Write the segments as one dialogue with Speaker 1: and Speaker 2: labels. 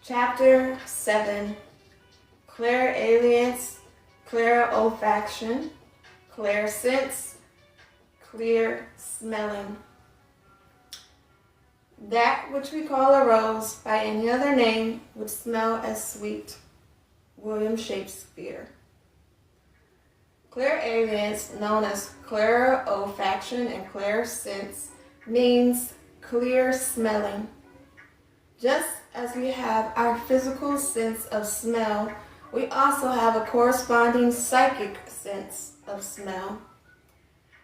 Speaker 1: Chapter 7, Clairalience, Clairolfaction, Clairsense, Clear Smelling. That which we call a rose by any other name would smell as sweet. William Shakespeare. Clairalience, known as Clairolfaction and Clairsense, means clear smelling. Just as we have our physical sense of smell, we also have a corresponding psychic sense of smell.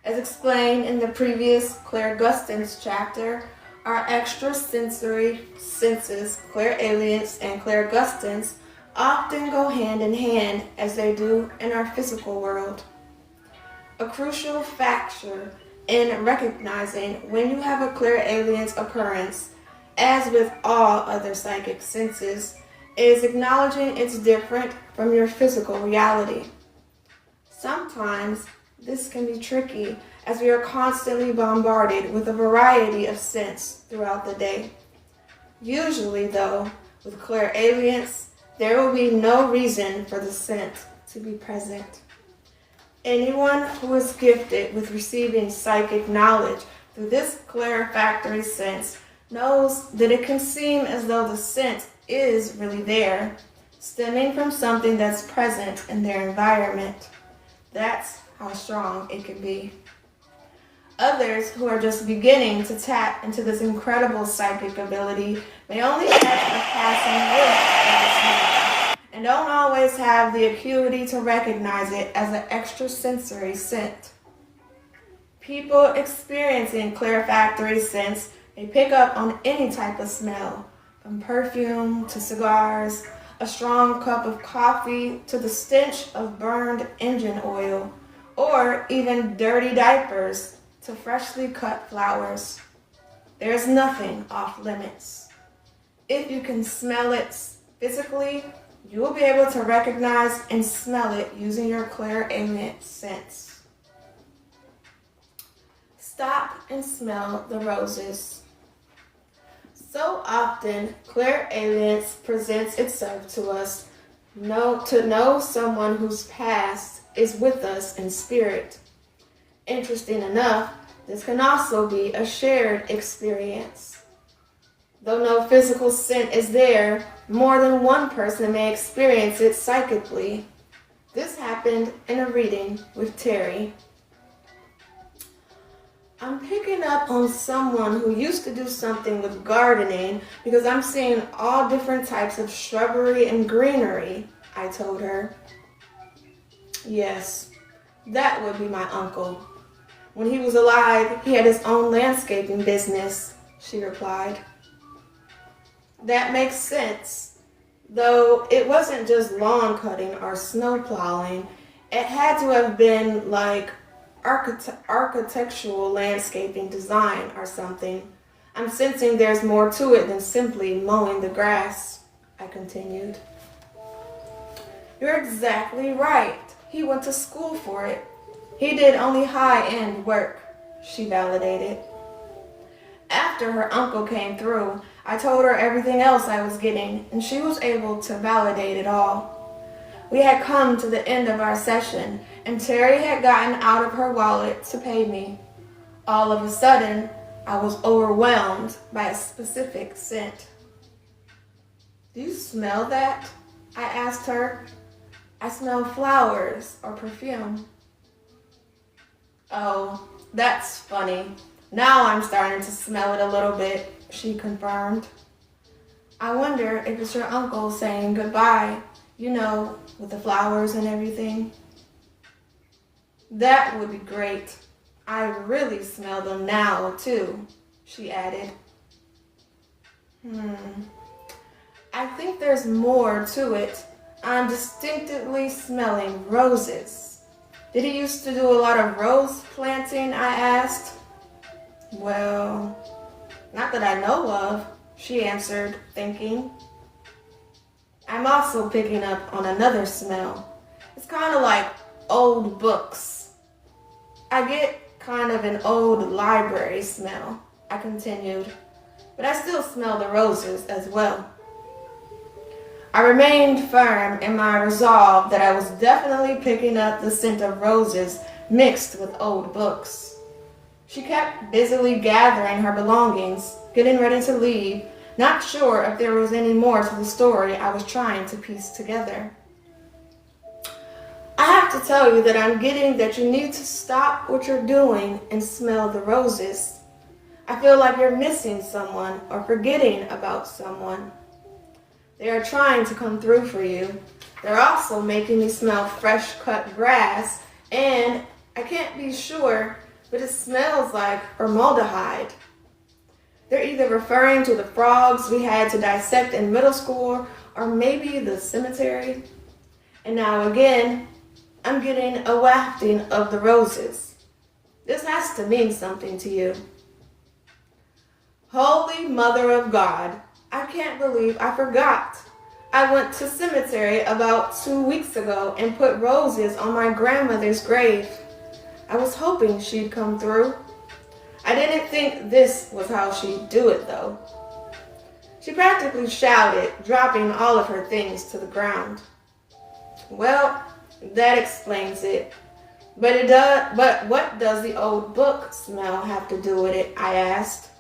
Speaker 1: As explained in the previous Clairgustance chapter, our extrasensory senses, clairalience and clairgustance, often go hand in hand as they do in our physical world. A crucial factor in recognizing when you have a clairalience occurrence, as with all other psychic senses, is acknowledging it's different from your physical reality. Sometimes this can be tricky as we are constantly bombarded with a variety of scents throughout the day. Usually, though, with clairalience, there will be no reason for the scent to be present. Anyone who is gifted with receiving psychic knowledge through this clairfactory sense knows that it can seem as though the scent is really there, stemming from something that's present in their environment. That's how strong it can be. Others who are just beginning to tap into this incredible psychic ability may only catch a passing whiff of the smell and don't always have the acuity to recognize it as an extrasensory scent. People experiencing clairfactory sense may pick up on any type of smell, from perfume to cigars, a strong cup of coffee to the stench of burned engine oil, or even dirty diapers to freshly cut flowers. There's nothing off limits. If you can smell it physically, you will be able to recognize and smell it using your clairalience sense. Stop and smell the roses. So often, clairalience presents itself to us to know someone whose past is with us in spirit. Interesting enough, this can also be a shared experience. Though no physical scent is there, more than one person may experience it psychically. This happened in a reading with Terry. I'm picking up on someone who used to do something with gardening because I'm seeing all different types of shrubbery and greenery, I told her. Yes, that would be my uncle. When he was alive, he had his own landscaping business, she replied. That makes sense, though it wasn't just lawn cutting or snow plowing. It had to have been like architectural landscaping design or something. I'm sensing there's more to it than simply mowing the grass, I continued. You're exactly right. He went to school for it. He did only high-end work, she validated. After her uncle came through, I told her everything else I was getting, and she was able to validate it all. We had come to the end of our session, and Terry had gotten out of her wallet to pay me. All of a sudden, I was overwhelmed by a specific scent. Do you smell that? I asked her. I smell flowers or perfume. Oh, that's funny. Now I'm starting to smell it a little bit, she confirmed. I wonder if it's your uncle saying goodbye, you know, with the flowers and everything. That would be great. I really smell them now, too, she added. I think there's more to it. I'm distinctly smelling roses. Did he used to do a lot of rose planting, I asked. Well, not that I know of, she answered, thinking. I'm also picking up on another smell. It's kind of like old books. I get kind of an old library smell, I continued, but I still smell the roses as well. I remained firm in my resolve that I was definitely picking up the scent of roses mixed with old books. She kept busily gathering her belongings, getting ready to leave, not sure if there was any more to the story I was trying to piece together. I have to tell you that I'm getting that you need to stop what you're doing and smell the roses. I feel like you're missing someone or forgetting about someone. They are trying to come through for you. They're also making me smell fresh cut grass, and I can't be sure, but it smells like formaldehyde. They're either referring to the frogs we had to dissect in middle school or maybe the cemetery. And now again, I'm getting a wafting of the roses. This has to mean something to you. Holy Mother of God, I can't believe I forgot. I went to cemetery about 2 weeks ago and put roses on my grandmother's grave. I was hoping she'd come through. I didn't think this was how she'd do it, though. She practically shouted, dropping all of her things to the ground. Well, that explains it. But what does the old book smell have to do with it? I asked.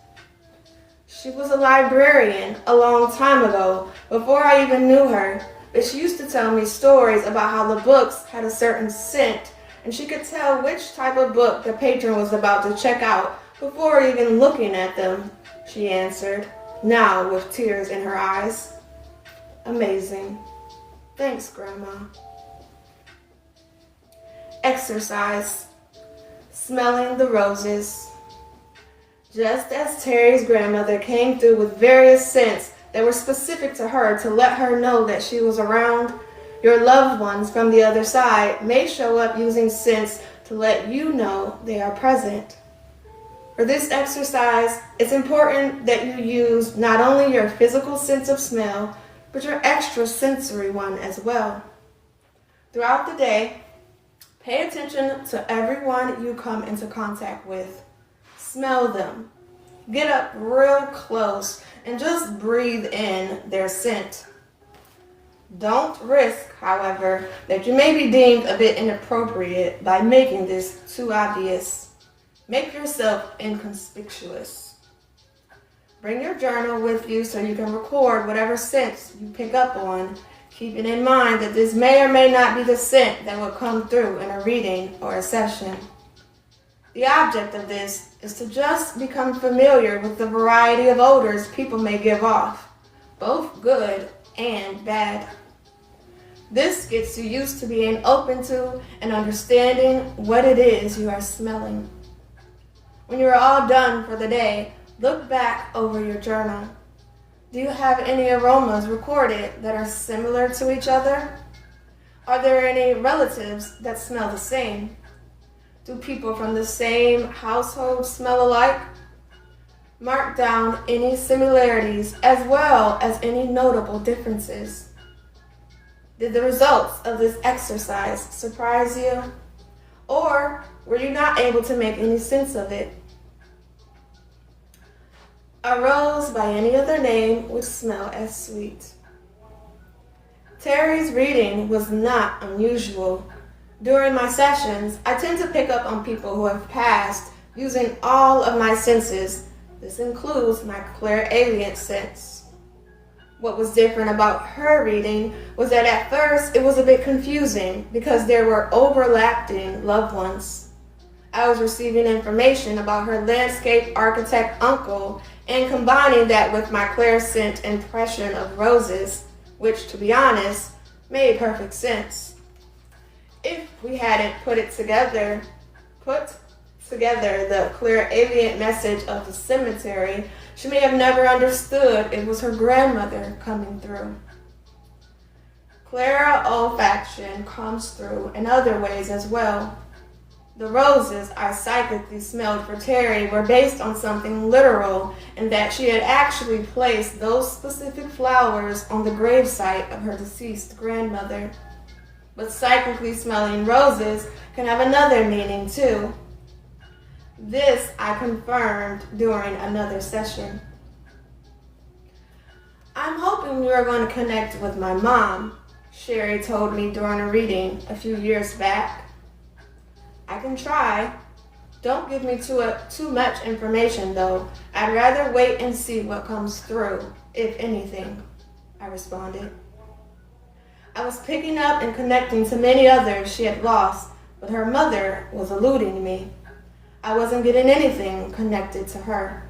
Speaker 1: She was a librarian a long time ago, before I even knew her, but she used to tell me stories about how the books had a certain scent, and she could tell which type of book the patron was about to check out before even looking at them, she answered, now with tears in her eyes. Amazing. Thanks, Grandma. Exercise. Smelling the roses. Just as Terry's grandmother came through with various scents that were specific to her to let her know that she was around, your loved ones from the other side may show up using scents to let you know they are present. For this exercise, it's important that you use not only your physical sense of smell, but your extrasensory one as well. Throughout the day, pay attention to everyone you come into contact with. Smell them. Get up real close and just breathe in their scent. Don't risk, however, that you may be deemed a bit inappropriate by making this too obvious. Make yourself inconspicuous. Bring your journal with you so you can record whatever scents you pick up on, keeping in mind that this may or may not be the scent that will come through in a reading or a session. The object of this is to just become familiar with the variety of odors people may give off, both good and bad. This gets you used to being open to and understanding what it is you are smelling. When you are all done for the day, look back over your journal. Do you have any aromas recorded that are similar to each other? Are there any relatives that smell the same? Do people from the same household smell alike? Mark down any similarities as well as any notable differences. Did the results of this exercise surprise you? Or were you not able to make any sense of it? A rose by any other name would smell as sweet. Terry's reading was not unusual. During my sessions, I tend to pick up on people who have passed using all of my senses. This includes my Clairalience sense. What was different about her reading was that at first it was a bit confusing because there were overlapping loved ones. I was receiving information about her landscape architect uncle and combining that with my clairscent impression of roses, which, to be honest, made perfect sense. If we hadn't put together the clairalience message of the cemetery, she may have never understood it was her grandmother coming through. Clairolfaction comes through in other ways as well. The roses I psychically smelled for Terry were based on something literal, in that she had actually placed those specific flowers on the gravesite of her deceased grandmother. But psychically smelling roses can have another meaning too. This I confirmed during another session. I I'm hoping you are going to connect with my mom, Sherry told me during a reading a few years back. I can try. Don't give me too much information, though. I'd rather wait and see what comes through, if anything, I responded. I was picking up and connecting to many others she had lost, but her mother was eluding me. I wasn't getting anything connected to her.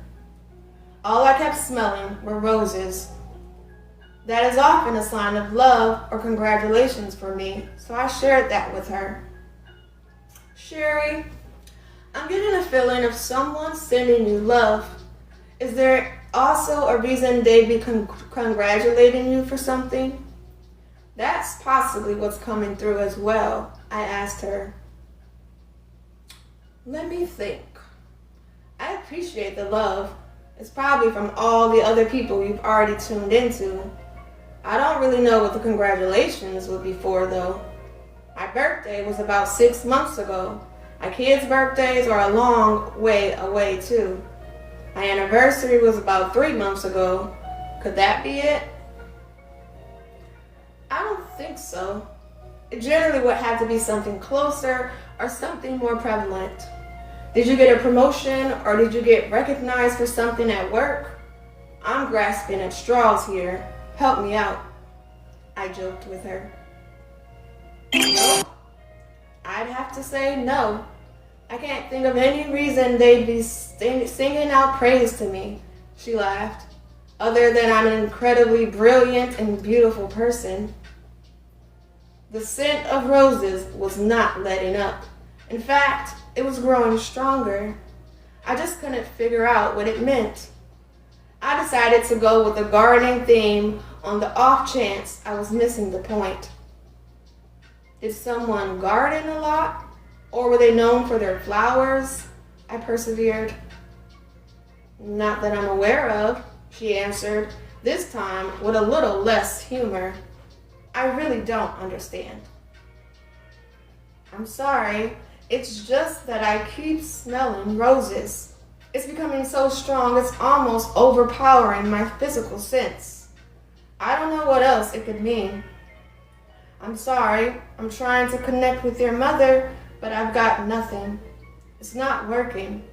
Speaker 1: All I kept smelling were roses. That is often a sign of love or congratulations for me, so I shared that with her. Sherry, I'm getting a feeling of someone sending you love. Is there also a reason they'd be congratulating you for something? That's possibly what's coming through as well, I asked her. Let me think. I appreciate the love. It's probably from all the other people you've already tuned into. I don't really know what the congratulations would be for, though. My birthday was about 6 months ago. My kids' birthdays are a long way away, too. My anniversary was about 3 months ago. Could that be it? I don't think so. It generally would have to be something closer or something more prevalent. Did you get a promotion or did you get recognized for something at work? I'm grasping at straws here. Help me out, I joked with her. Nope. I'd have to say no. I can't think of any reason they'd be singing out praise to me, she laughed, other than I'm an incredibly brilliant and beautiful person. The scent of roses was not letting up. In fact, it was growing stronger. I just couldn't figure out what it meant. I decided to go with the gardening theme on the off chance I was missing the point. Did someone garden a lot? Or were they known for their flowers? I persevered. Not that I'm aware of, she answered, this time with a little less humor. I really don't understand. I'm sorry, it's just that I keep smelling roses. It's becoming so strong it's almost overpowering my physical sense. I don't know what else it could mean. I'm sorry, I'm trying to connect with your mother, but I've got nothing. It's not working.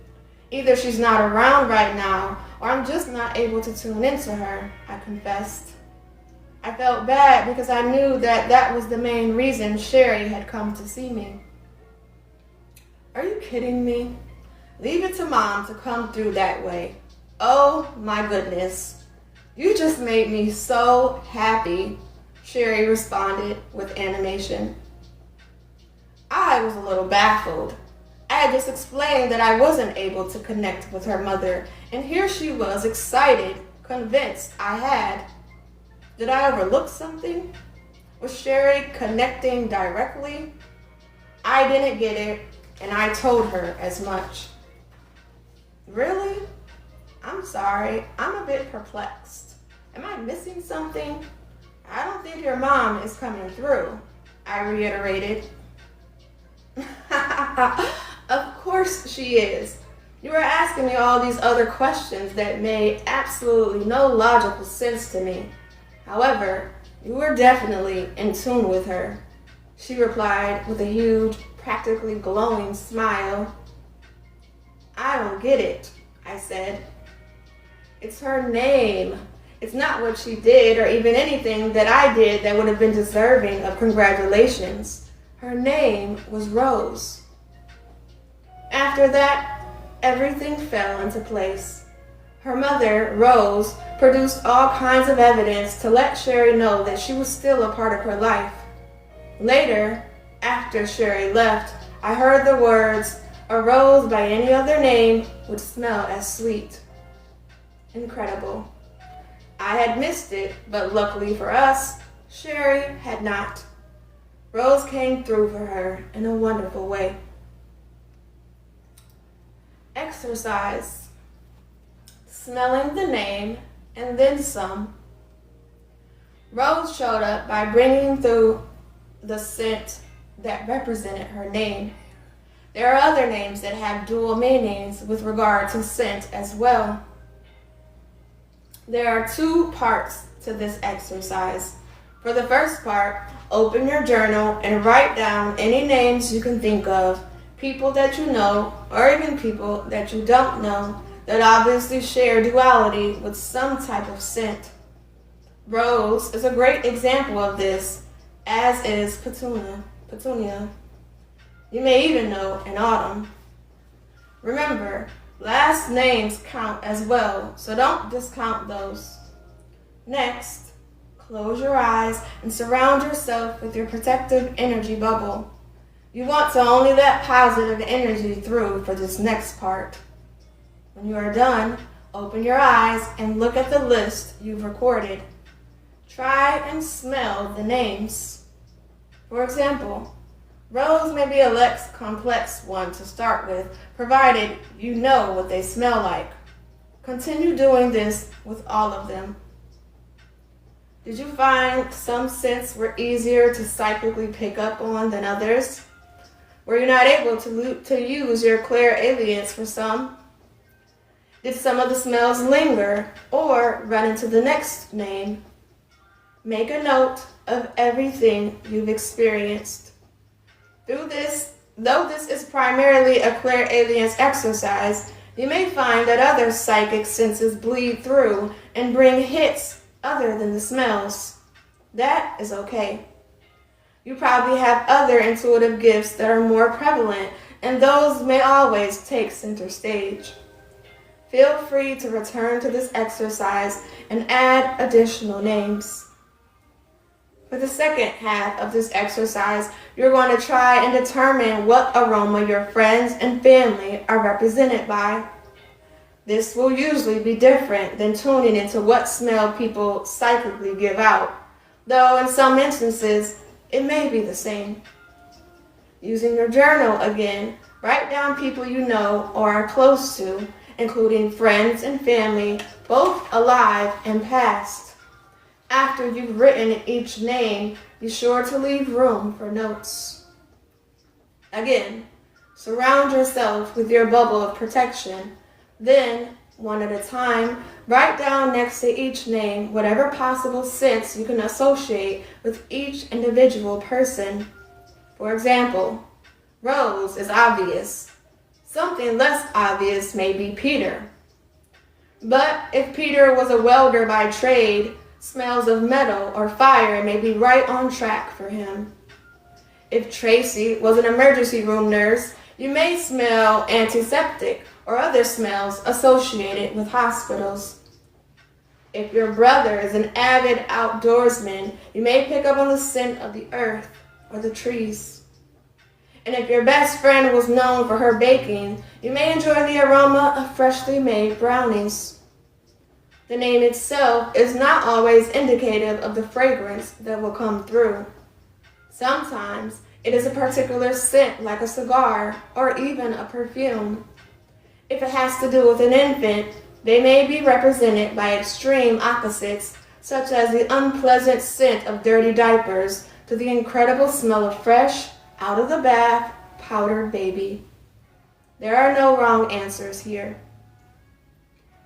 Speaker 1: Either she's not around right now, or I'm just not able to tune into her, I confessed. I felt bad because I knew that was the main reason Sherry had come to see me. Are you kidding me? Leave it to Mom to come through that way. Oh my goodness. You just made me so happy, Sherry responded with animation. I was a little baffled. I had just explained that I wasn't able to connect with her mother, and here she was excited, convinced I had. Did I overlook something? Was Sherry connecting directly? I didn't get it, and I told her as much. Really? I'm sorry, I'm a bit perplexed. Am I missing something? I don't think your mom is coming through, I reiterated. Of course she is. You are asking me all these other questions that made absolutely no logical sense to me. However, you were definitely in tune with her, she replied with a huge, practically glowing smile. I don't get it, I said. It's her name. It's not what she did or even anything that I did that would have been deserving of congratulations. Her name was Rose. After that, everything fell into place. Her mother, Rose, produced all kinds of evidence to let Sherry know that she was still a part of her life. Later, after Sherry left, I heard the words, "A rose by any other name would smell as sweet." Incredible. I had missed it, but luckily for us, Sherry had not. Rose came through for her in a wonderful way. Exercise. Smelling the name and then some. Rose showed up by bringing through the scent that represented her name. There are other names that have dual meanings with regard to scent as well. There are two parts to this exercise. For the first part, open your journal and write down any names you can think of, people that you know, or even people that you don't know, that obviously share duality with some type of scent. Rose is a great example of this, as is petunia. You may even know an autumn. Remember, last names count as well, so don't discount those. Next, close your eyes and surround yourself with your protective energy bubble. You want to only let positive energy through for this next part. When you are done, open your eyes and look at the list you've recorded. Try and smell the names. For example, Rose may be a less complex one to start with, provided you know what they smell like. Continue doing this with all of them. Did you find some scents were easier to psychically pick up on than others? Were you not able to use your clairalience for some? Did some of the smells linger or run into the next name? Make a note of everything you've experienced. Though this is primarily a clairalience exercise, you may find that other psychic senses bleed through and bring hits other than the smells. That is okay. You probably have other intuitive gifts that are more prevalent, and those may always take center stage. Feel free to return to this exercise and add additional names. For the second half of this exercise, you're going to try and determine what aroma your friends and family are represented by. This will usually be different than tuning into what smell people psychically give out, though in some instances, it may be the same. Using your journal again, write down people you know or are close to, including friends and family, both alive and past. After you've written each name, be sure to leave room for notes. Again, surround yourself with your bubble of protection. Then, one at a time, write down next to each name whatever possible sense you can associate with each individual person. For example, Rose is obvious. Something less obvious may be Peter. But if Peter was a welder by trade, smells of metal or fire may be right on track for him. If Tracy was an emergency room nurse, you may smell antiseptic or other smells associated with hospitals. If your brother is an avid outdoorsman, you may pick up on the scent of the earth or the trees. And if your best friend was known for her baking, you may enjoy the aroma of freshly made brownies. The name itself is not always indicative of the fragrance that will come through. Sometimes it is a particular scent like a cigar or even a perfume. If it has to do with an infant, they may be represented by extreme opposites, such as the unpleasant scent of dirty diapers to the incredible smell of fresh, out of the bath, powdered baby. There are no wrong answers here.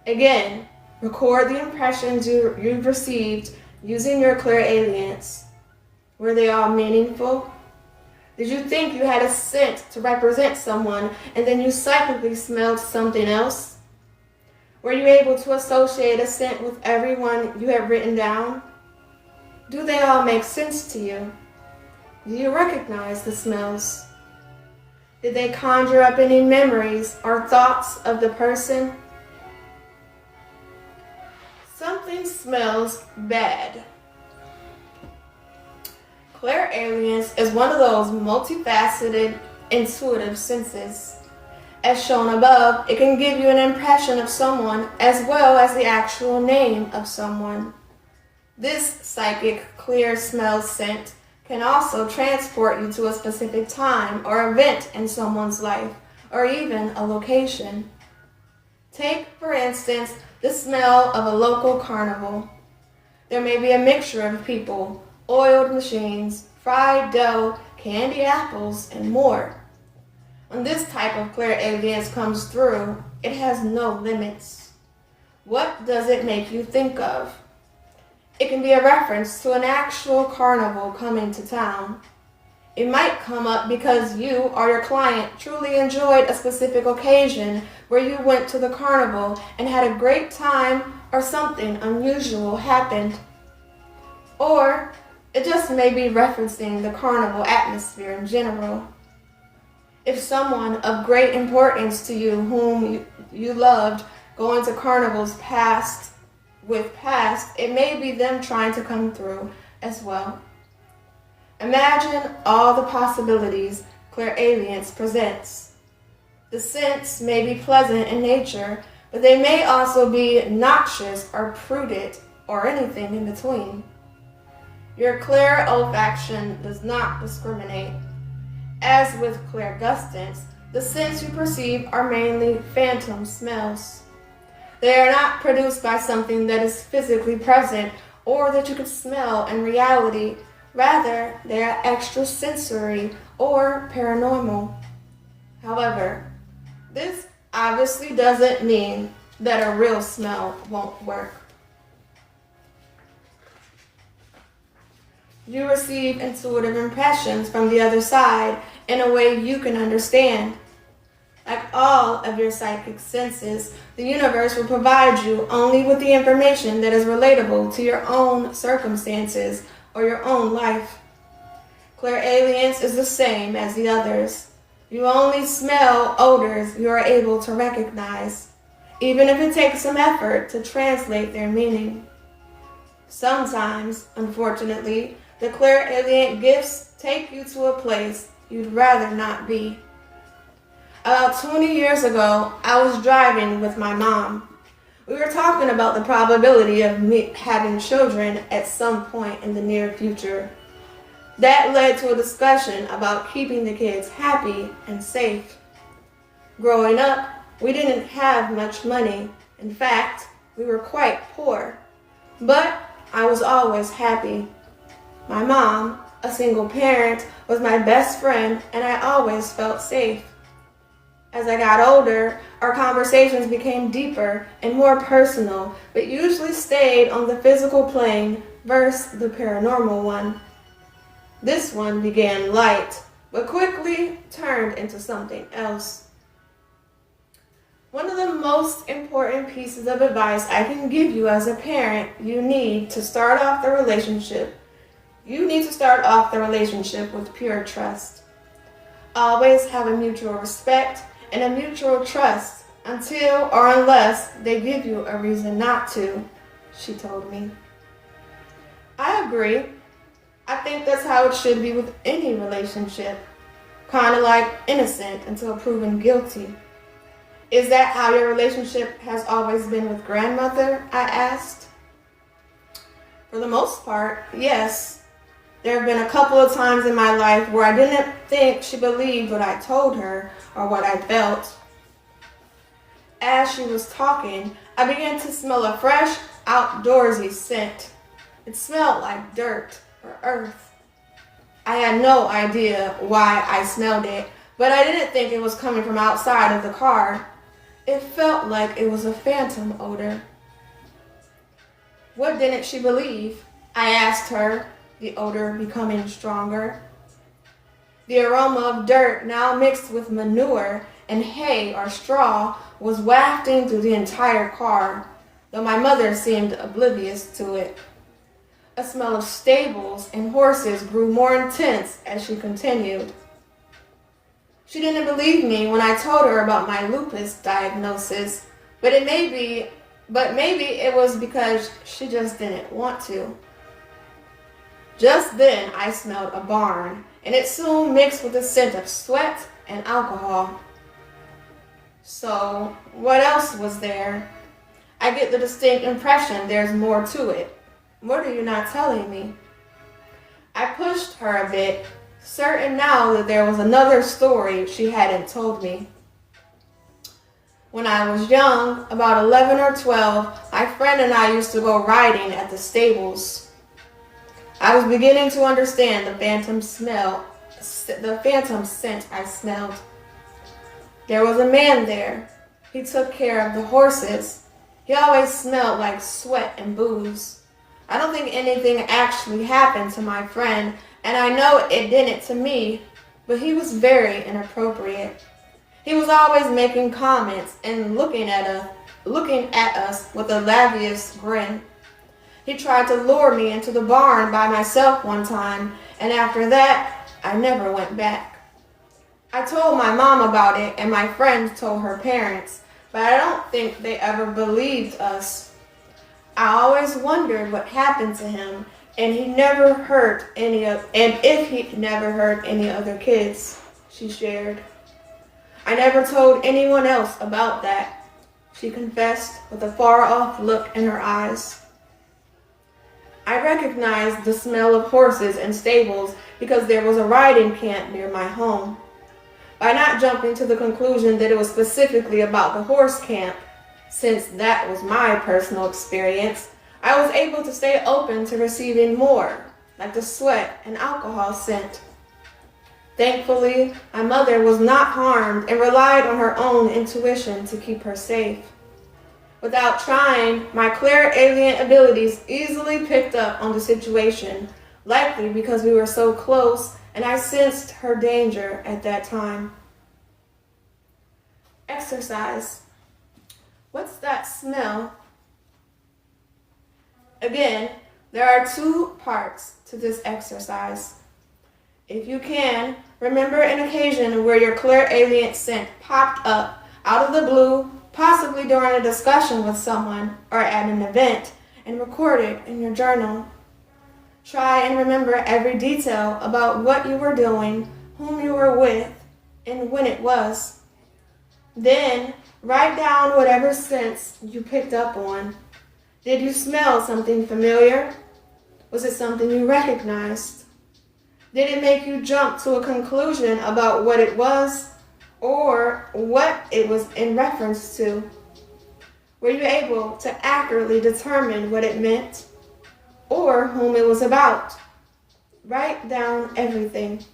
Speaker 1: Again, record the impressions you've received using your clairalience. Were they all meaningful? Did you think you had a scent to represent someone and then you psychically smelled something else? Were you able to associate a scent with everyone you have written down? Do they all make sense to you? Do you recognize the smells? Did they conjure up any memories or thoughts of the person? Something smells bad. Clairalience is one of those multifaceted, intuitive senses. As shown above, it can give you an impression of someone as well as the actual name of someone. This psychic clear smell scent can also transport you to a specific time or event in someone's life, or even a location. Take, for instance, the smell of a local carnival. There may be a mixture of people, oiled machines, fried dough, candy apples, and more. When this type of clairalience comes through, it has no limits. What does it make you think of? It can be a reference to an actual carnival coming to town. It might come up because you or your client truly enjoyed a specific occasion where you went to the carnival and had a great time, or something unusual happened. Or it just may be referencing the carnival atmosphere in general. If someone of great importance to you whom you loved going to carnivals past, it may be them trying to come through as well. Imagine all the possibilities Clairalience presents. The scents may be pleasant in nature, but they may also be noxious or prudent or anything in between. Your Clairolfaction does not discriminate. As with clairgustance, the scents you perceive are mainly phantom smells. They are not produced by something that is physically present or that you can smell in reality. Rather, they are extrasensory or paranormal. However, this obviously doesn't mean that a real smell won't work. You receive intuitive impressions from the other side in a way you can understand. Like all of your psychic senses, the universe will provide you only with the information that is relatable to your own circumstances or your own life. Clairalience is the same as the others. You only smell odors you are able to recognize, even if it takes some effort to translate their meaning. Sometimes, unfortunately, the clairalient gifts take you to a place you'd rather not be. About 20 years ago, I was driving with my mom. We were talking about the probability of me having children at some point in the near future. That led to a discussion about keeping the kids happy and safe. Growing up, we didn't have much money. In fact, we were quite poor. But I was always happy. My mom, a single parent, was my best friend, and I always felt safe. As I got older, our conversations became deeper and more personal, but usually stayed on the physical plane versus the paranormal one. This one began light, but quickly turned into something else. One of the most important pieces of advice I can give you as a parent, you need to start off the relationship with pure trust. Always have a mutual respect and a mutual trust until or unless they give you a reason not to, she told me. I agree. I think that's how it should be with any relationship. Kind of like innocent until proven guilty. Is that how your relationship has always been with grandmother? I asked. For the most part, yes. There have been a couple of times in my life where I didn't think she believed what I told her or what I felt. As she was talking, I began to smell a fresh, outdoorsy scent. It smelled like dirt or earth. I had no idea why I smelled it, but I didn't think it was coming from outside of the car. It felt like it was a phantom odor. What didn't she believe? I asked her, the odor becoming stronger. The aroma of dirt, now mixed with manure and hay or straw, was wafting through the entire car, though my mother seemed oblivious to it. A smell of stables and horses grew more intense as she continued. She didn't believe me when I told her about my lupus diagnosis, but maybe it was because she just didn't want to. Just then I smelled a barn, and it soon mixed with the scent of sweat and alcohol. So, what else was there? I get the distinct impression there's more to it. What are you not telling me? I pushed her a bit, certain now that there was another story she hadn't told me. When I was young, about 11 or 12, my friend and I used to go riding at the stables. I was beginning to understand the phantom scent I smelled. There was a man there. He took care of the horses. He always smelled like sweat and booze. I don't think anything actually happened to my friend, and I know it didn't to me, but he was very inappropriate. He was always making comments and looking at us with a lascivious grin. He tried to lure me into the barn by myself one time, and after that, I never went back. I told my mom about it, and my friends told her parents, but I don't think they ever believed us. I always wondered what happened to him, and if he never hurt any other kids, she shared. I never told anyone else about that, she confessed with a far-off look in her eyes. I recognized the smell of horses in stables because there was a riding camp near my home. By not jumping to the conclusion that it was specifically about the horse camp, since that was my personal experience, I was able to stay open to receiving more, like the sweat and alcohol scent. Thankfully, my mother was not harmed and relied on her own intuition to keep her safe. Without trying, my clairalient abilities easily picked up on the situation, likely because we were so close and I sensed her danger at that time. Exercise. What's that smell? Again, there are two parts to this exercise. If you can, remember an occasion where your clairalient scent popped up out of the blue, possibly during a discussion with someone or at an event, and record it in your journal. Try and remember every detail about what you were doing, whom you were with, and when it was. Then, write down whatever sense you picked up on. Did you smell something familiar? Was it something you recognized? Did it make you jump to a conclusion about what it was or what it was in reference to? Were you able to accurately determine what it meant or whom it was about? Write down everything.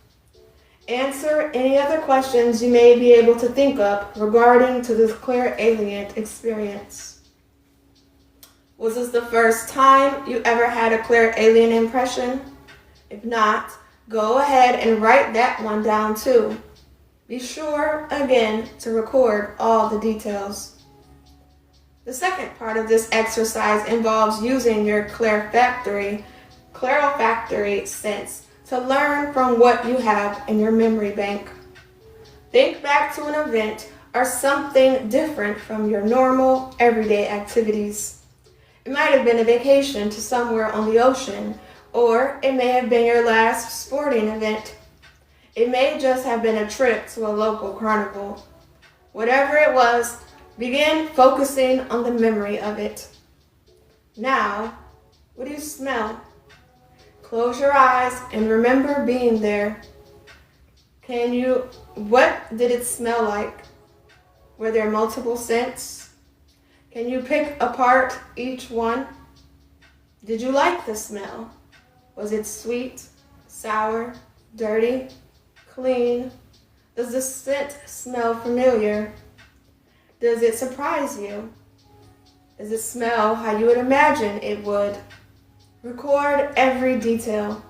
Speaker 1: Answer any other questions you may be able to think of regarding to this clairalient experience. Was this the first time you ever had a clairalient impression? If not, go ahead and write that one down too. Be sure, again, to record all the details. The second part of this exercise involves using your clairolfaction sense to learn from what you have in your memory bank. Think back to an event or something different from your normal, everyday activities. It might have been a vacation to somewhere on the ocean, or it may have been your last sporting event. It may just have been a trip to a local carnival. Whatever it was, begin focusing on the memory of it. Now, what do you smell? Close your eyes and remember being there. What did it smell like? Were there multiple scents? Can you pick apart each one? Did you like the smell? Was it sweet, sour, dirty, clean? Does the scent smell familiar? Does it surprise you? Does it smell how you would imagine it would? Record every detail.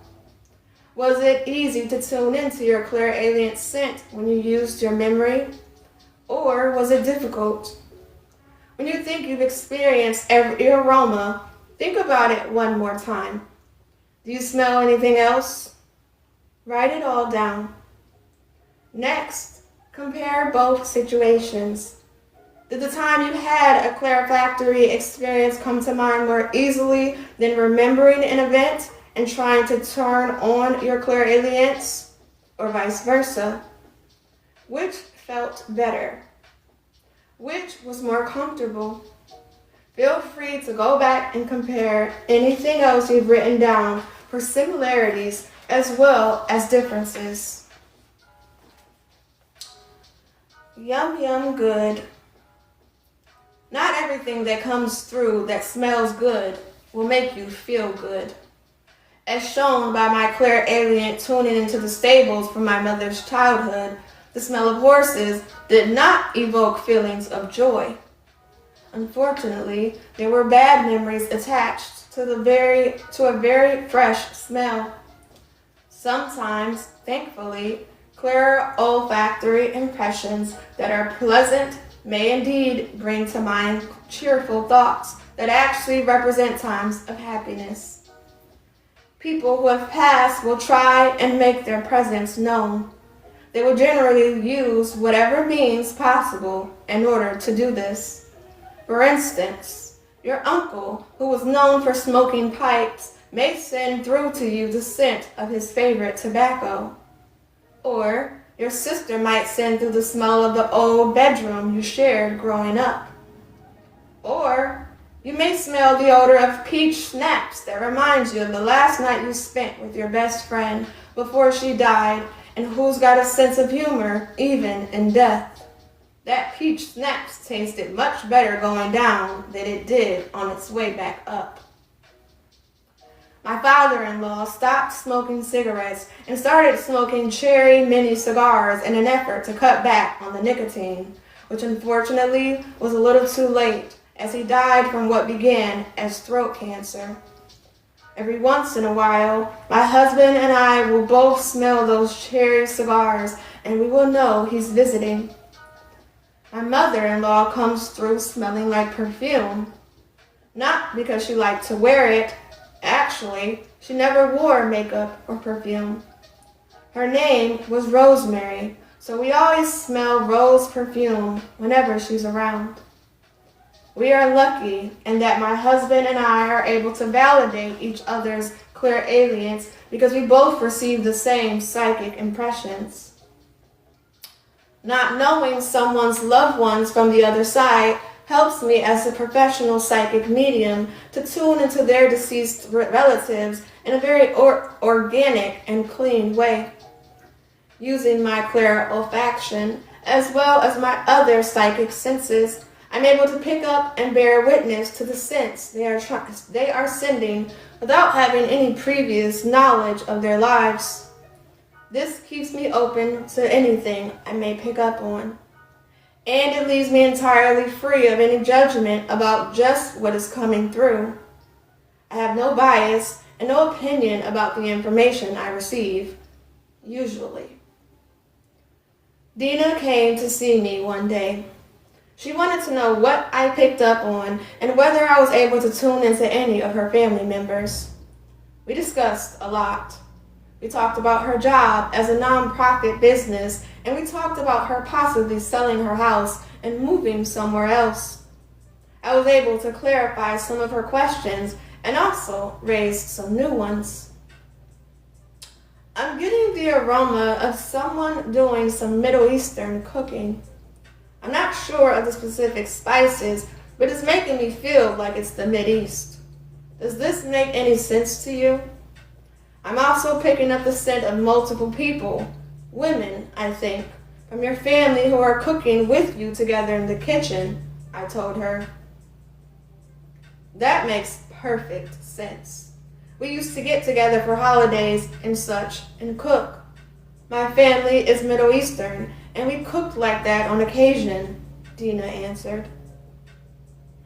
Speaker 1: Was it easy to tune into your clairalient scent when you used your memory? Or was it difficult? When you think you've experienced every aroma, think about it one more time. Do you smell anything else? Write it all down. Next, compare both situations. Did the time you had a clairolfactory experience come to mind more easily than remembering an event and trying to turn on your clairalience, or vice versa? Which felt better? Which was more comfortable? Feel free to go back and compare anything else you've written down for similarities as well as differences. Yum, yum, good. Not everything that comes through that smells good will make you feel good. As shown by my clairalient tuning into the stables from my mother's childhood, the smell of horses did not evoke feelings of joy. Unfortunately, there were bad memories attached to a very fresh smell. Sometimes, thankfully, clear olfactory impressions that are pleasant may indeed bring to mind cheerful thoughts that actually represent times of happiness. People who have passed will try and make their presence known. They will generally use whatever means possible in order to do this. For instance, your uncle, who was known for smoking pipes, may send through to you the scent of his favorite tobacco. Or your sister might send through the smell of the old bedroom you shared growing up. Or you may smell the odor of peach schnapps that reminds you of the last night you spent with your best friend before she died, and who's got a sense of humor even in death. That peach schnapps tasted much better going down than it did on its way back up. My father-in-law stopped smoking cigarettes and started smoking cherry mini cigars in an effort to cut back on the nicotine, which unfortunately was a little too late, as he died from what began as throat cancer. Every once in a while, my husband and I will both smell those cherry cigars, and we will know he's visiting. My mother-in-law comes through smelling like perfume, not because she liked to wear it. Actually, she never wore makeup or perfume. Her name was Rosemary, so we always smell rose perfume whenever she's around. We are lucky in that my husband and I are able to validate each other's clairalience because we both receive the same psychic impressions. Not knowing someone's loved ones from the other side helps me as a professional psychic medium to tune into their deceased relatives in a very organic and clean way. Using my clairolfaction as well as my other psychic senses, I'm able to pick up and bear witness to the scents they are sending without having any previous knowledge of their lives. This keeps me open to anything I may pick up on, and it leaves me entirely free of any judgment about just what is coming through. I have no bias and no opinion about the information I receive, usually. Dina came to see me one day. She wanted to know what I picked up on and whether I was able to tune into any of her family members. We discussed a lot. We talked about her job as a nonprofit business, and we talked about her possibly selling her house and moving somewhere else. I was able to clarify some of her questions and also raise some new ones. I'm getting the aroma of someone doing some Middle Eastern cooking. I'm not sure of the specific spices, but it's making me feel like it's the Mideast. Does this make any sense to you? I'm also picking up the scent of multiple people, women, I think, from your family who are cooking with you together in the kitchen, I told her. That makes perfect sense. We used to get together for holidays and such and cook. My family is Middle Eastern, and we cooked like that on occasion, Dina answered.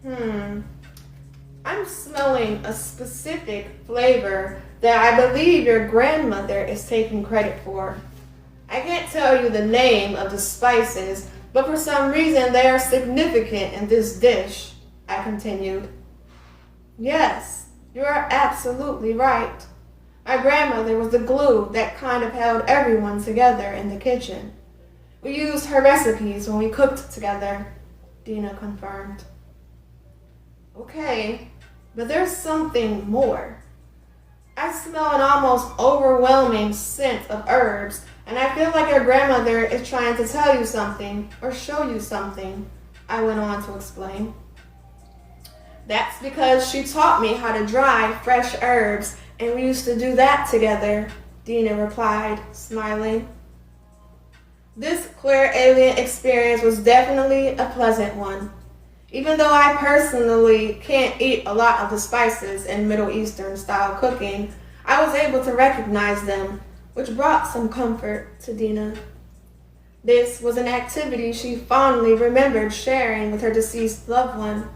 Speaker 1: I'm smelling a specific flavor that I believe your grandmother is taking credit for. I can't tell you the name of the spices, but for some reason they are significant in this dish, I continued. Yes, you are absolutely right. My grandmother was the glue that kind of held everyone together in the kitchen. We used her recipes when we cooked together, Dina confirmed. Okay, but there's something more. I smell an almost overwhelming scent of herbs, and I feel like your grandmother is trying to tell you something or show you something, I went on to explain. That's because she taught me how to dry fresh herbs, and we used to do that together, Dina replied, smiling. This clairalient experience was definitely a pleasant one. Even though I personally can't eat a lot of the spices in Middle Eastern style cooking, I was able to recognize them, which brought some comfort to Dina. This was an activity she fondly remembered sharing with her deceased loved one.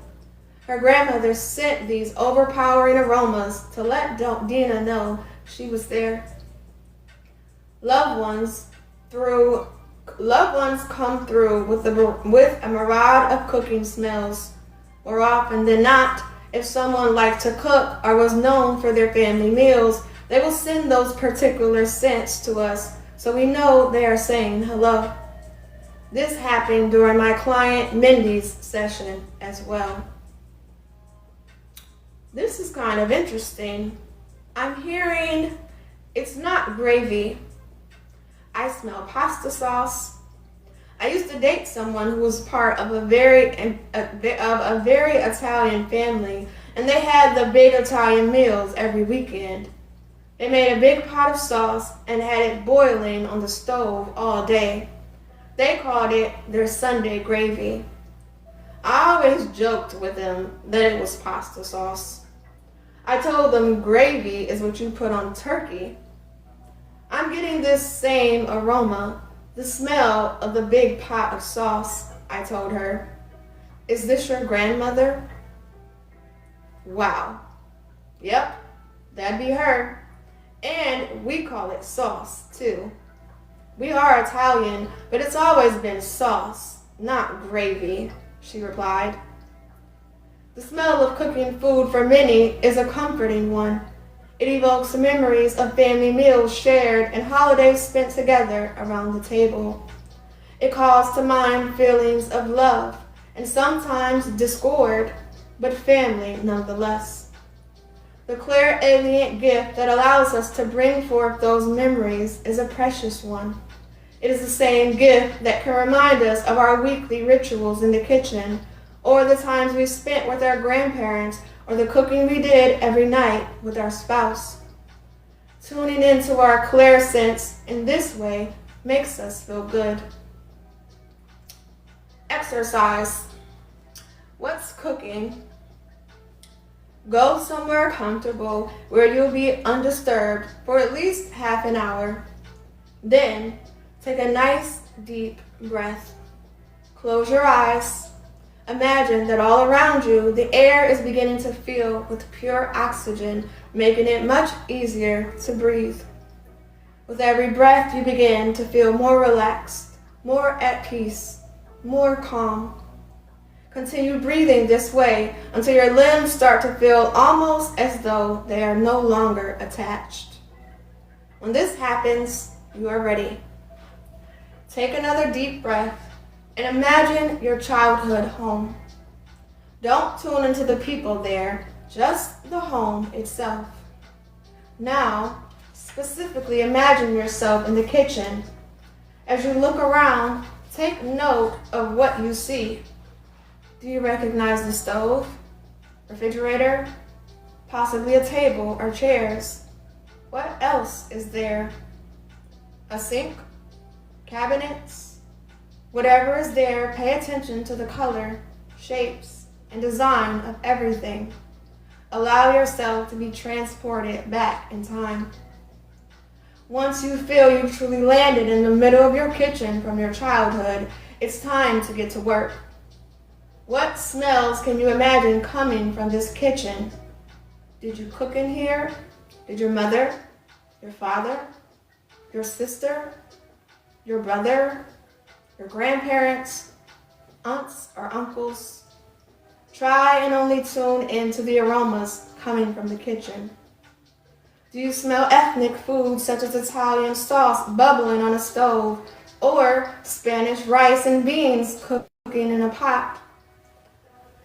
Speaker 1: Her grandmother sent these overpowering aromas to let Dina know she was there. Loved ones come through with a mirage of cooking smells. More often than not, if someone liked to cook or was known for their family meals, they will send those particular scents to us so we know they are saying hello. This happened during my client Mindy's session as well. This is kind of interesting. I'm hearing it's not gravy. I smell pasta sauce. I used to date someone who was part of a very Italian family, and they had the big Italian meals every weekend. They made a big pot of sauce and had it boiling on the stove all day. They called it their Sunday gravy. I always joked with them that it was pasta sauce. I told them gravy is what you put on turkey. I'm getting this same aroma, the smell of the big pot of sauce, I told her. Is this your grandmother? Wow. Yep, that'd be her. And we call it sauce, too. We are Italian, but it's always been sauce, not gravy, she replied. The smell of cooking food for many is a comforting one. It evokes memories of family meals shared and holidays spent together around the table. It calls to mind feelings of love and sometimes discord, but family nonetheless. The clairalience gift that allows us to bring forth those memories is a precious one. It is the same gift that can remind us of our weekly rituals in the kitchen, or the times we spent with our grandparents, or the cooking we did every night with our spouse. Tuning into our clairsense in this way makes us feel good. Exercise. What's cooking? Go somewhere comfortable where you'll be undisturbed for at least half an hour. Then, take a nice deep breath. Close your eyes. Imagine that all around you, the air is beginning to fill with pure oxygen, making it much easier to breathe. With every breath, you begin to feel more relaxed, more at peace, more calm. Continue breathing this way until your limbs start to feel almost as though they are no longer attached. When this happens, you are ready. Take another deep breath and imagine your childhood home. Don't tune into the people there, just the home itself. Now, specifically imagine yourself in the kitchen. As you look around, take note of what you see. Do you recognize the stove, refrigerator, possibly a table or chairs? What else is there? A sink? Cabinets? Whatever is there, pay attention to the color, shapes, and design of everything. Allow yourself to be transported back in time. Once you feel you've truly landed in the middle of your kitchen from your childhood, it's time to get to work. What smells can you imagine coming from this kitchen? Did you cook in here? Did your mother, your father, your sister, your brother, your grandparents, aunts or uncles? Try and only tune into the aromas coming from the kitchen. Do you smell ethnic foods such as Italian sauce bubbling on a stove, or Spanish rice and beans cooking in a pot?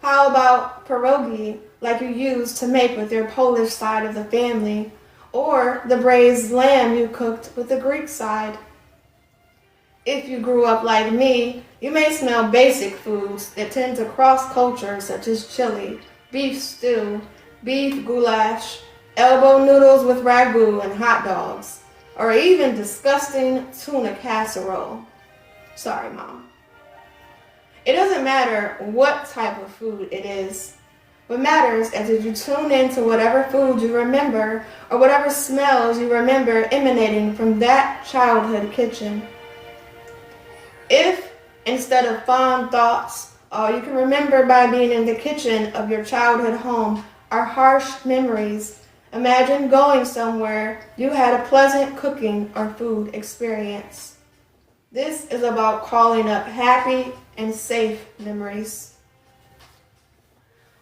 Speaker 1: How about pierogi, like you used to make with your Polish side of the family, or the braised lamb you cooked with the Greek side? If you grew up like me, you may smell basic foods that tend to cross cultures such as chili, beef stew, beef goulash, elbow noodles with ragu and hot dogs, or even disgusting tuna casserole. Sorry, Mom. It doesn't matter what type of food it is. What matters is if you tune into whatever food you remember or whatever smells you remember emanating from that childhood kitchen. If, instead of fond thoughts all you can remember by being in the kitchen of your childhood home are harsh memories. Imagine going somewhere you had a pleasant cooking or food experience. This is about calling up happy and safe memories.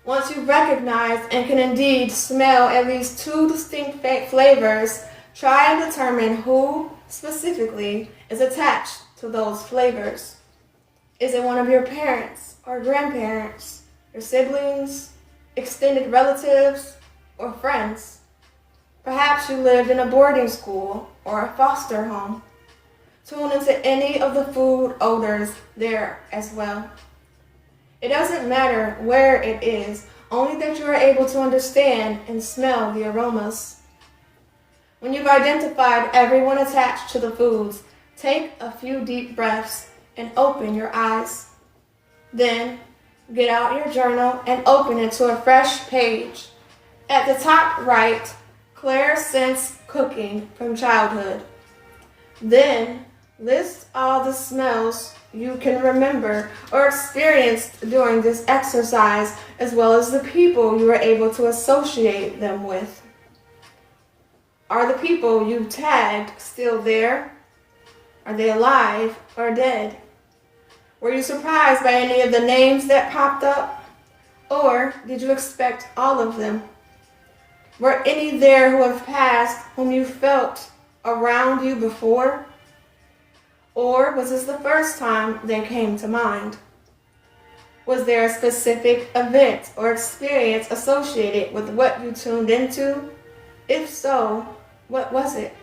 Speaker 1: Once you recognize and can indeed smell at least two distinct flavors, try and determine who specifically is attached to those flavors. Is it one of your parents or grandparents, your siblings, extended relatives, or friends? Perhaps you lived in a boarding school or a foster home. Tune into any of the food odors there as well. It doesn't matter where it is, only that you are able to understand and smell the aromas. When you've identified everyone attached to the foods, take a few deep breaths and open your eyes. Then, get out your journal and open it to a fresh page. At the top, write Clairalience Cooking from Childhood. Then, list all the smells you can remember or experienced during this exercise, as well as the people you were able to associate them with. Are the people you tagged still there? Are they alive or dead? Were you surprised by any of the names that popped up? Or did you expect all of them? Were any there who have passed whom you felt around you before? Or was this the first time they came to mind? Was there a specific event or experience associated with what you tuned into? If so, what was it?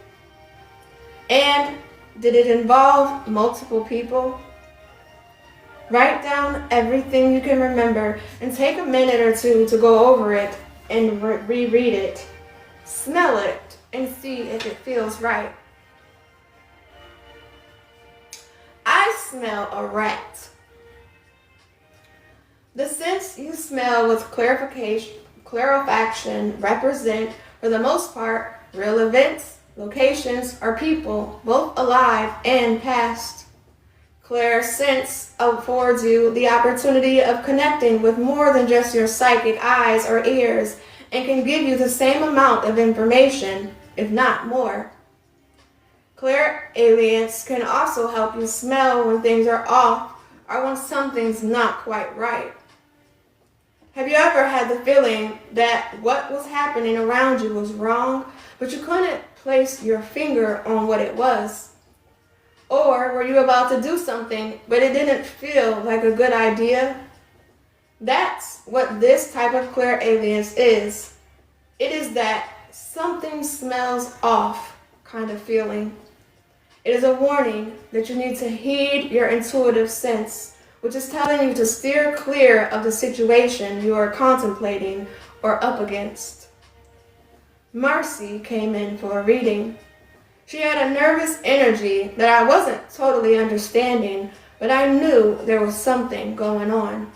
Speaker 1: And did it involve multiple people? Write down everything you can remember and take a minute or two to go over it and reread it. Smell it and see if it feels right. I smell a rat. The scents you smell with clairolfaction represent, for the most part, real events, locations, or people, both alive and past. Clairsense affords you the opportunity of connecting with more than just your psychic eyes or ears, and can give you the same amount of information, if not more. Clairalience can also help you smell when things are off or when something's not quite right. Have you ever had the feeling that what was happening around you was wrong, but you couldn't place your finger on what it was? Or were you about to do something, but it didn't feel like a good idea? That's what this type of clairalience is. It is that something smells off kind of feeling. It is a warning that you need to heed your intuitive sense, which is telling you to steer clear of the situation you are contemplating or up against. Marcy came in for a reading. She had a nervous energy that I wasn't totally understanding, but I knew there was something going on.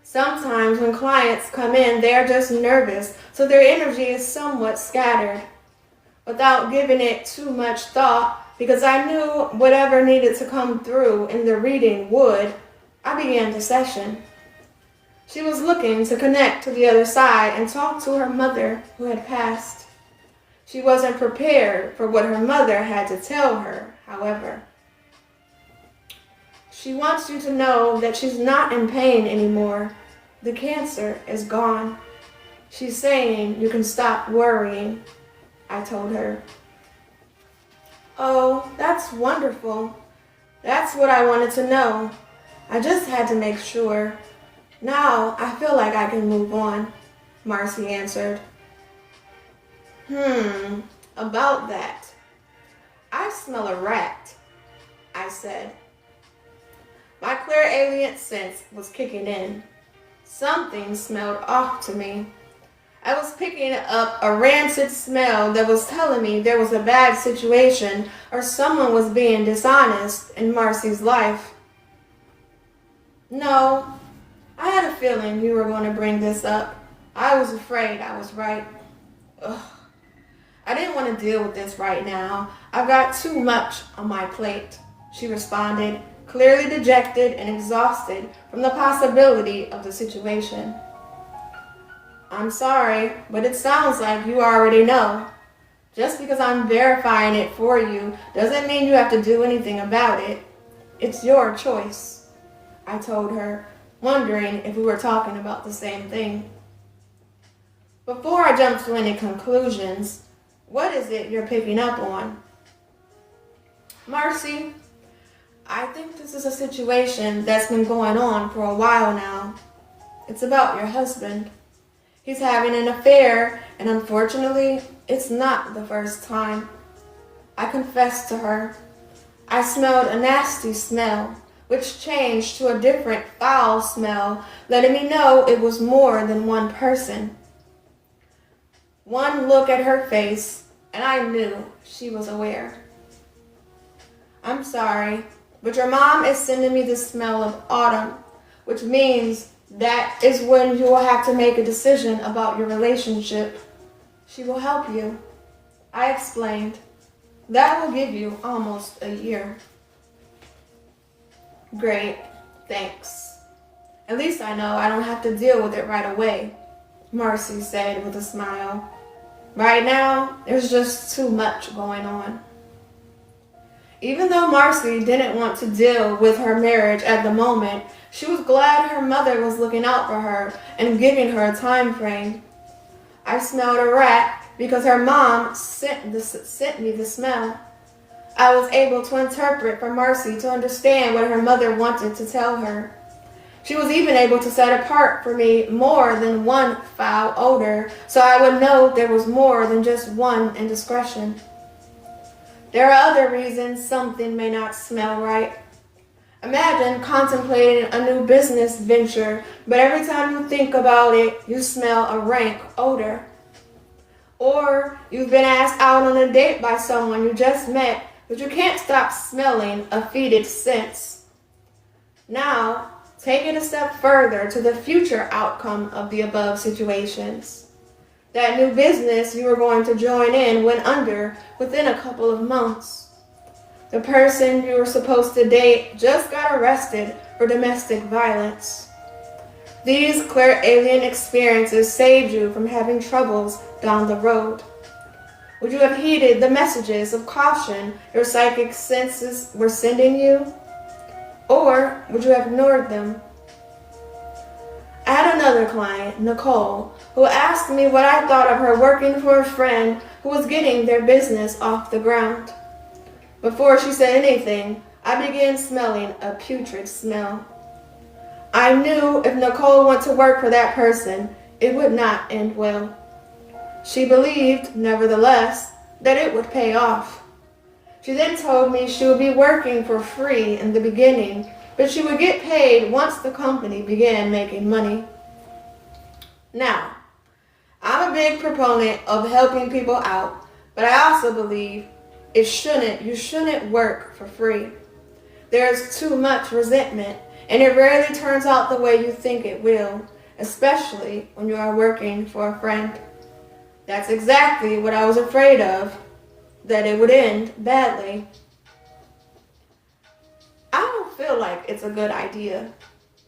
Speaker 1: Sometimes when clients come in, they are just nervous, so their energy is somewhat scattered. Without giving it too much thought, because I knew whatever needed to come through in the reading would, I began the session. She was looking to connect to the other side and talk to her mother who had passed. She wasn't prepared for what her mother had to tell her, however. She wants you to know that she's not in pain anymore. The cancer is gone. She's saying you can stop worrying, I told her. Oh, that's wonderful. That's what I wanted to know. I just had to make sure. Now I feel like I can move on, Marcy answered. About that. I smell a rat, I said. My clairalience sense was kicking in. Something smelled off to me. I was picking up a rancid smell that was telling me there was a bad situation or someone was being dishonest in Marcy's life. No, I had a feeling you were going to bring this up. I was afraid I was right. Ugh. I didn't want to deal with this right now. I've got too much on my plate, she responded, clearly dejected and exhausted from the possibility of the situation. I'm sorry, but it sounds like you already know. Just because I'm verifying it for you doesn't mean you have to do anything about it. It's your choice, I told her, wondering if we were talking about the same thing. Before I jump to any conclusions, what is it you're picking up on? Marcy, I think this is a situation that's been going on for a while now. It's about your husband. He's having an affair, and unfortunately, it's not the first time. I confessed to her. I smelled a nasty smell, which changed to a different foul smell, letting me know it was more than one person. One look at her face, and I knew she was aware. I'm sorry, but your mom is sending me the smell of autumn, which means that is when you will have to make a decision about your relationship. She will help you. I explained. That will give you almost a year. Great, thanks. At least I know I don't have to deal with it right away, Marcy said with a smile. Right now, there's just too much going on. Even though Marcy didn't want to deal with her marriage at the moment, she was glad her mother was looking out for her and giving her a time frame. I smelled a rat because her mom sent me the smell. I was able to interpret for Marcy to understand what her mother wanted to tell her. She was even able to set apart for me more than one foul odor, so I would know there was more than just one indiscretion. There are other reasons something may not smell right. Imagine contemplating a new business venture, but every time you think about it, you smell a rank odor. Or you've been asked out on a date by someone you just met, but you can't stop smelling a fetid scent. Now, take it a step further to the future outcome of the above situations. That new business you were going to join in went under within a couple of months. The person you were supposed to date just got arrested for domestic violence. These Clairalience experiences saved you from having troubles down the road. Would you have heeded the messages of caution your psychic senses were sending you? Or would you have ignored them? I had another client, Nicole, who asked me what I thought of her working for a friend who was getting their business off the ground. Before she said anything, I began smelling a putrid smell. I knew if Nicole went to work for that person, it would not end well. She believed, nevertheless, that it would pay off. She then told me she would be working for free in the beginning, but she would get paid once the company began making money. Now, I'm a big proponent of helping people out, but I also believe you shouldn't work for free. There's too much resentment, and it rarely turns out the way you think it will, especially when you are working for a friend. That's exactly what I was afraid of, that it would end badly. I don't feel like it's a good idea.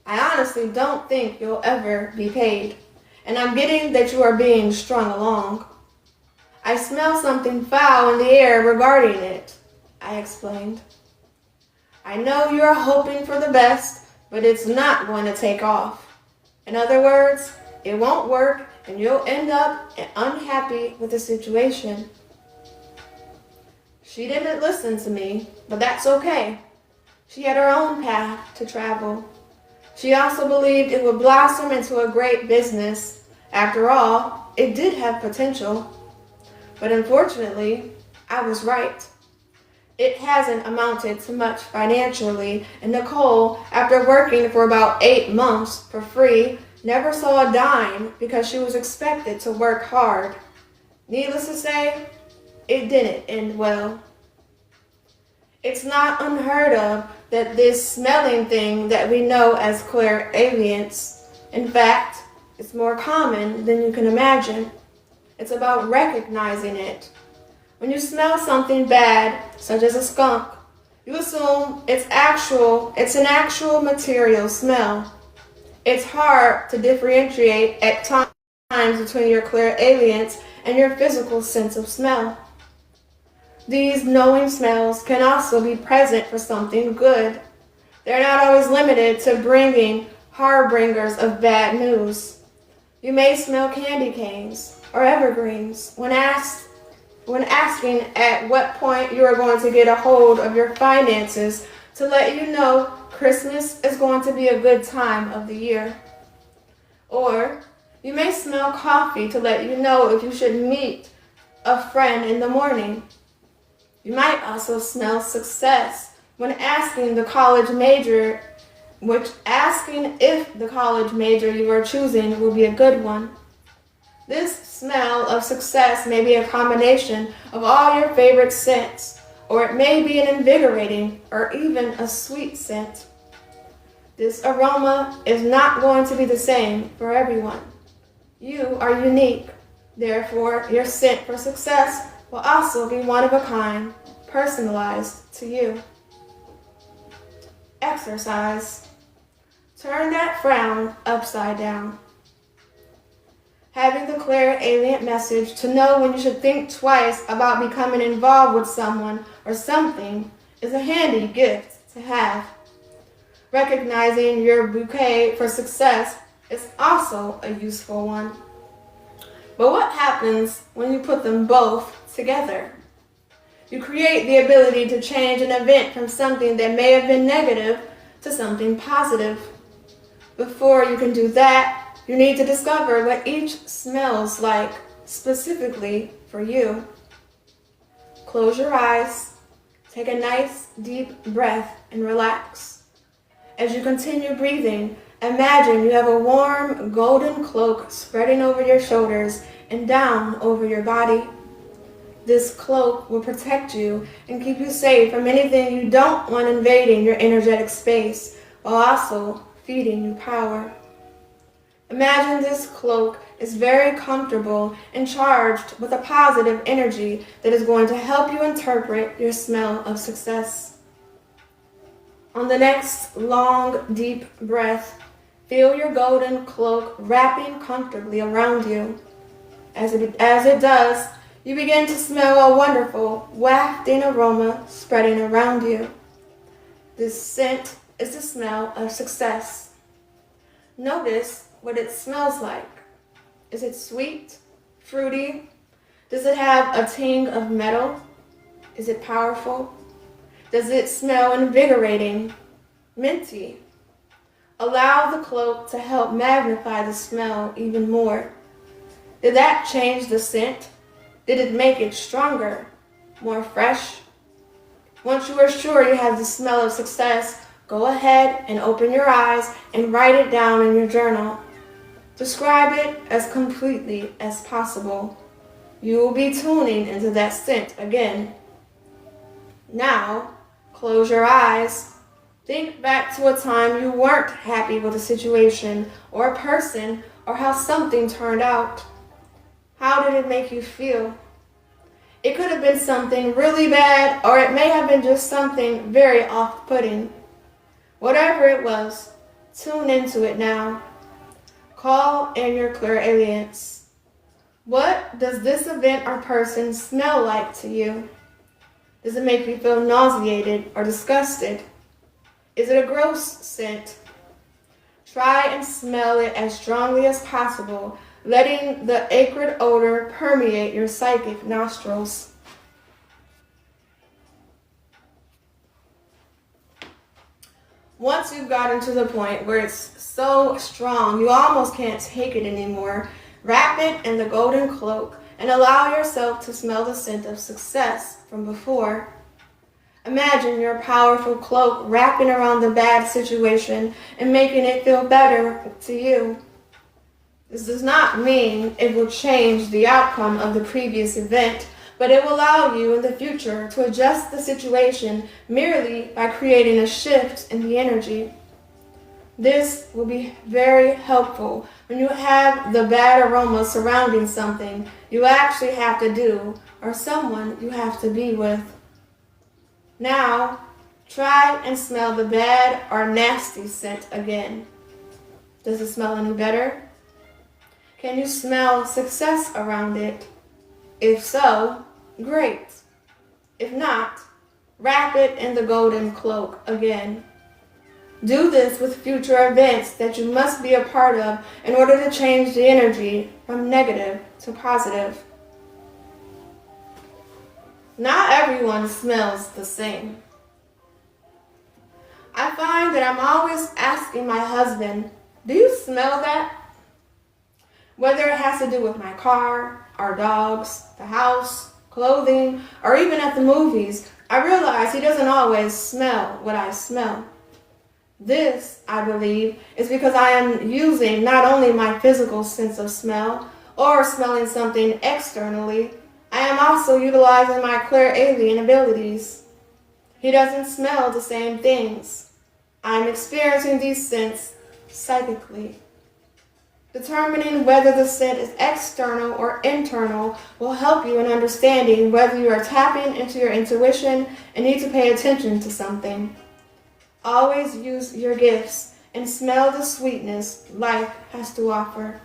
Speaker 1: I honestly don't think you'll ever be paid, and I'm getting that you are being strung along. I smell something foul in the air regarding it, I explained. I know you're hoping for the best, but it's not going to take off. In other words, it won't work and you'll end up unhappy with the situation. She didn't listen to me, but that's okay. She had her own path to travel. She also believed it would blossom into a great business. After all, it did have potential. But unfortunately, I was right. It hasn't amounted to much financially, and Nicole, after working for about 8 months for free, never saw a dime because she was expected to work hard. Needless to say, it didn't end well. It's not unheard of that this smelling thing that we know as clairalience, in fact, it's more common than you can imagine. It's about recognizing it. When you smell something bad, such as a skunk, You assume it's an actual material smell. It's hard to differentiate at times between your clairalience and your physical sense of smell. These knowing smells can also be present for something good. They're not always limited to bringing harbingers of bad news. You may smell candy canes or evergreens when asking at what point you are going to get a hold of your finances to let you know Christmas is going to be a good time of the year. Or you may smell coffee to let you know if you should meet a friend in the morning. You might also smell success when asking if the college major you are choosing will be a good one. This smell of success may be a combination of all your favorite scents, or it may be an invigorating or even a sweet scent. This aroma is not going to be the same for everyone. You are unique. Therefore, your scent for success will also be one of a kind, personalized to you. Exercise. Turn that frown upside down. Having the clairalient message to know when you should think twice about becoming involved with someone or something is a handy gift to have. Recognizing your bouquet for success is also a useful one. But what happens when you put them both together? You create the ability to change an event from something that may have been negative to something positive. Before you can do that, you need to discover what each smells like specifically for you. Close your eyes, take a nice deep breath, and relax. As you continue breathing, imagine you have a warm golden cloak spreading over your shoulders and down over your body. This cloak will protect you and keep you safe from anything you don't want invading your energetic space, while also feeding you power. Imagine this cloak is very comfortable and charged with a positive energy that is going to help you interpret your smell of success. On the next long, deep breath, feel your golden cloak wrapping comfortably around you. As it does, you begin to smell a wonderful, wafting aroma spreading around you. This scent is the smell of success. Notice what it smells like. Is it sweet? Fruity? Does it have a ting of metal? Is it powerful? Does it smell invigorating? Minty? Allow the cloak to help magnify the smell even more. Did that change the scent? Did it make it stronger? More fresh? Once you are sure you have the smell of success, go ahead and open your eyes and write it down in your journal. Describe it as completely as possible. You will be tuning into that scent again. Now, close your eyes. Think back to a time you weren't happy with a situation or a person or how something turned out. How did it make you feel? It could have been something really bad, or it may have been just something very off-putting. Whatever it was, tune into it now. Call in your clairalience. What does this event or person smell like to you? Does it make you feel nauseated or disgusted? Is it a gross scent? Try and smell it as strongly as possible, letting the acrid odor permeate your psychic nostrils. Once you've gotten to the point where it's so strong you almost can't take it anymore, wrap it in the golden cloak and allow yourself to smell the scent of success from before. Imagine your powerful cloak wrapping around the bad situation and making it feel better to you. This does not mean it will change the outcome of the previous event, but it will allow you in the future to adjust the situation merely by creating a shift in the energy. This will be very helpful when you have the bad aroma surrounding something you actually have to do or someone you have to be with. Now, Try and smell the bad or nasty scent again. Does it smell any better? Can you smell success around it? If so, great. If not, wrap it in the golden cloak again. Do this with future events that you must be a part of in order to change the energy from negative to positive. Not everyone smells the same. I find that I'm always asking my husband, "Do you smell that?" Whether it has to do with my car, our dogs, the house, clothing, or even at the movies, I realize he doesn't always smell what I smell. This, I believe, is because I am using not only my physical sense of smell or smelling something externally, I am also utilizing my clairalience abilities. He doesn't smell the same things. I am experiencing these scents psychically. Determining whether the scent is external or internal will help you in understanding whether you are tapping into your intuition and need to pay attention to something. Always use your gifts and smell the sweetness life has to offer.